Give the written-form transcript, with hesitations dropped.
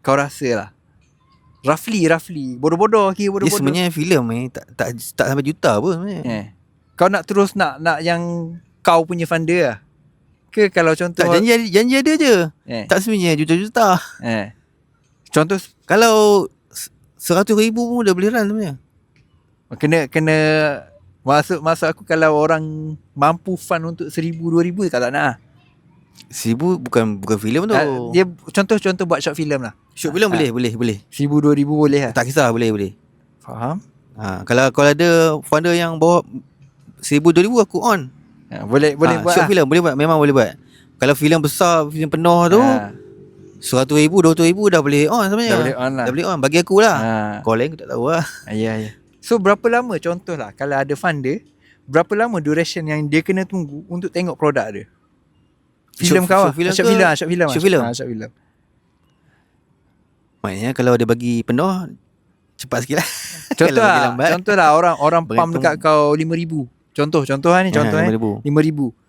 Kau rasa lah Roughly bodoh-bodoh Dia bodoh-bodoh. sebenarnya filem tak sampai juta pun sebenarnya. Kau nak terus nak yang kau punya funder lah ke? Kalau contoh Tak, janji ada je. Tak sebenarnya juta-juta. Contoh kalau 100,000 pun dah boleh run sebenarnya. Kena Maksud aku kalau orang mampu fund untuk 1,000-2,000 tak nak. 1,000 bukan filem tu. Dia contoh buat short film lah. Short film boleh. 1,000-2,000 boleh lah. Tak kisah, boleh. Faham? Kalau ada funder yang bawa 1,000-2,000 aku on. Boleh buat short film boleh buat, memang boleh buat. Kalau filem besar, filem penuh tu 100,000, 200,000 dah boleh on sebenarnya. Dah boleh on bagi aku lah. Kau lain aku tak tahu lah. Ya. So berapa lama contoh lah kalau ada funder, berapa lama duration yang dia kena tunggu untuk tengok produk dia? Filem kau short film. Maknanya kalau dia bagi penuh, cepat sikit lah. Contoh lah orang pump dekat kau 5,000. Contoh ni 5,000.